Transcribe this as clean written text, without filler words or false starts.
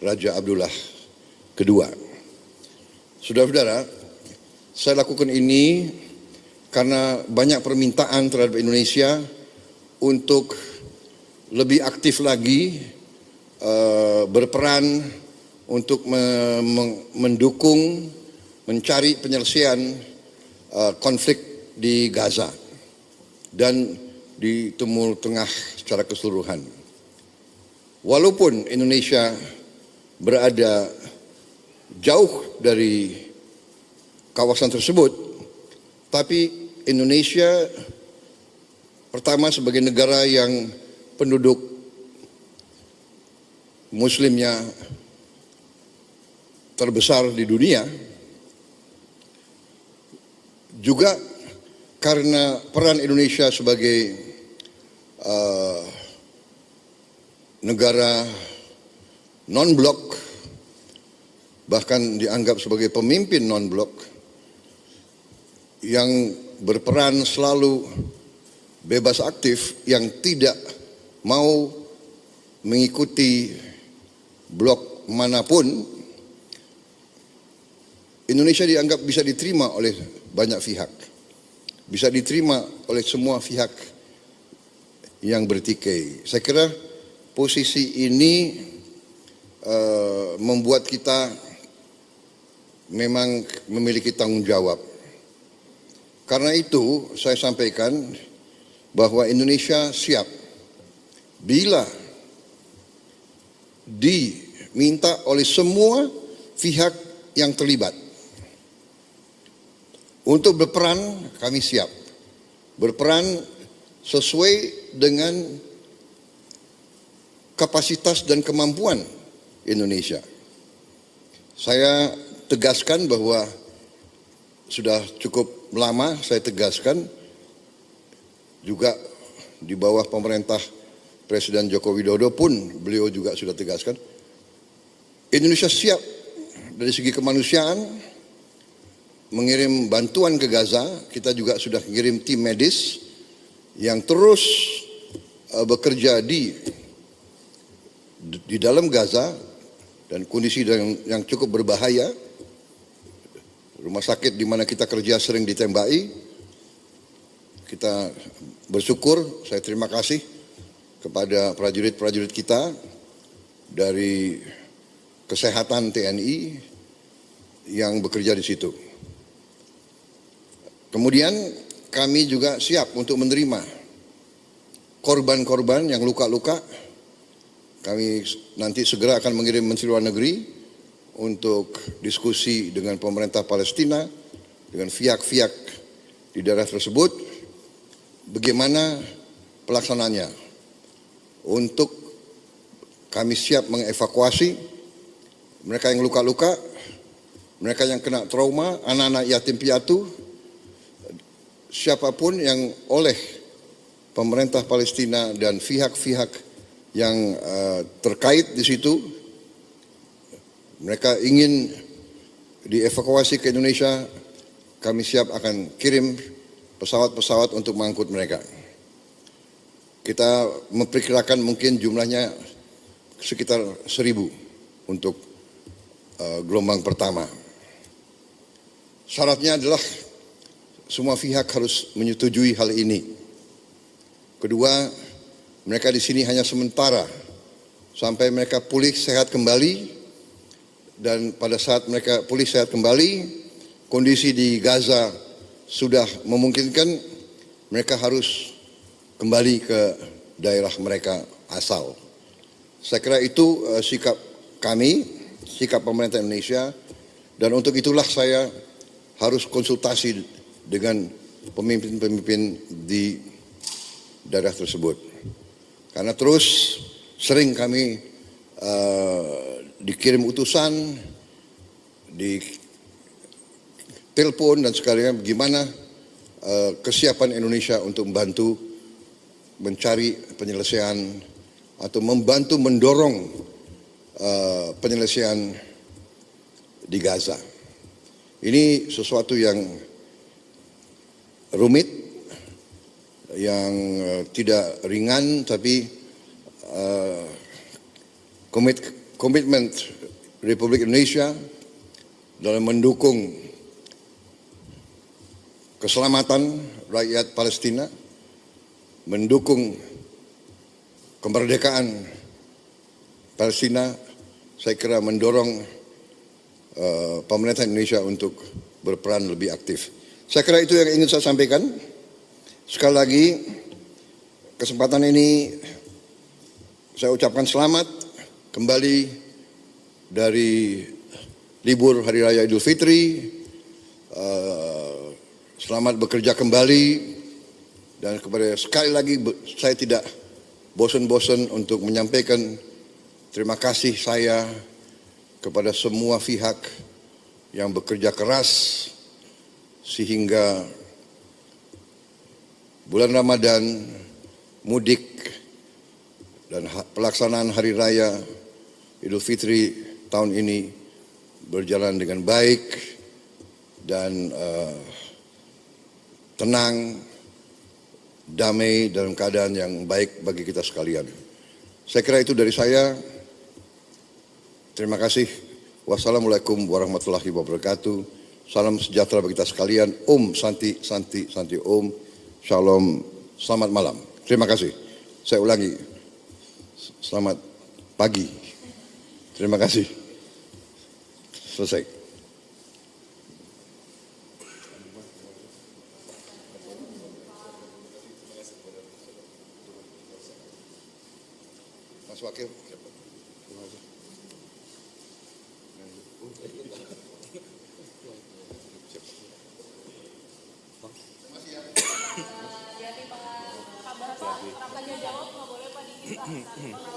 Raja Abdullah kedua. Saudara-saudara, saya lakukan ini karena banyak permintaan terhadap Indonesia untuk lebih aktif lagi berperan untuk mendukung mencari penyelesaian konflik di Gaza dan di Timur Tengah secara keseluruhan. Walaupun Indonesia berada jauh dari kawasan tersebut, tapi Indonesia pertama sebagai negara yang penduduk muslimnya terbesar di dunia, juga karena peran Indonesia sebagai negara non-blok, bahkan dianggap sebagai pemimpin non-blok yang berperan selalu bebas aktif, yang tidak mau mengikuti blok manapun, Indonesia dianggap bisa diterima oleh banyak pihak, bisa diterima oleh semua pihak yang bertikai. Saya kira posisi ini membuat kita memang memiliki tanggung jawab. Karena itu saya sampaikan bahwa Indonesia siap bila diminta oleh semua pihak yang terlibat untuk berperan. Kami siap berperan sesuai dengan kapasitas dan kemampuan Indonesia. Saya tegaskan bahwa sudah cukup lama saya tegaskan, juga di bawah pemerintah Presiden Joko Widodo pun beliau juga sudah tegaskan, Indonesia siap dari segi kemanusiaan mengirim bantuan ke Gaza. Kita juga sudah mengirim tim medis yang terus bekerja di dalam Gaza dan kondisi yang cukup berbahaya. Rumah sakit di mana kita kerja sering ditembaki. Kita bersyukur, saya terima kasih kepada prajurit-prajurit kita dari kesehatan TNI yang bekerja di situ. Kemudian kami juga siap untuk menerima korban-korban yang luka-luka. Kami nanti segera akan mengirim Menteri Luar Negeri untuk diskusi dengan pemerintah Palestina, dengan pihak-pihak di daerah tersebut, bagaimana pelaksanaannya. Untuk kami siap mengevakuasi mereka yang luka-luka, mereka yang kena trauma, anak-anak yatim piatu, siapapun yang oleh pemerintah Palestina dan pihak-pihak yang terkait di situ, mereka ingin dievakuasi ke Indonesia, kami siap akan kirim pesawat-pesawat untuk mengangkut mereka. Kita memperkirakan mungkin jumlahnya sekitar 1.000 untuk gelombang pertama. Syaratnya adalah semua pihak harus menyetujui hal ini. Kedua, mereka di sini hanya sementara sampai mereka pulih sehat kembali. Dan pada saat mereka pulih sehat kembali, kondisi di Gaza sudah memungkinkan, mereka harus kembali ke daerah mereka asal. Saya kira itu sikap kami, sikap pemerintah Indonesia, dan untuk itulah saya harus konsultasi dengan pemimpin-pemimpin di daerah tersebut. Karena terus sering kami dikirim utusan, di telepon dan sekalian bagaimana kesiapan Indonesia untuk membantu mencari penyelesaian atau membantu mendorong penyelesaian di Gaza. Ini sesuatu yang rumit, yang tidak ringan, tapi komitmen Republik Indonesia dalam mendukung keselamatan rakyat Palestina, mendukung kemerdekaan Palestina, saya kira mendorong pemerintah Indonesia untuk berperan lebih aktif. Saya kira itu yang ingin saya sampaikan. Sekali lagi, kesempatan ini saya ucapkan selamat kembali dari libur Hari Raya Idul Fitri. Selamat bekerja kembali, dan kepada sekali lagi saya tidak bosan-bosan untuk menyampaikan terima kasih saya kepada semua pihak yang bekerja keras sehingga bulan Ramadan, mudik, dan pelaksanaan Hari Raya Idul Fitri tahun ini berjalan dengan baik dan tenang, damai, dalam keadaan yang baik bagi kita sekalian. Saya kira itu dari saya. Terima kasih. Wassalamualaikum warahmatullahi wabarakatuh. Salam sejahtera bagi kita sekalian. Om Santi, Santi, Santi Om. Shalom. Selamat malam. Terima kasih. Saya ulangi. Selamat pagi. Terima kasih. Selesai. Mas Wakil. Terima kasih. Jadi Pak Bahasa, kampanye jawab nggak boleh Pak di kita.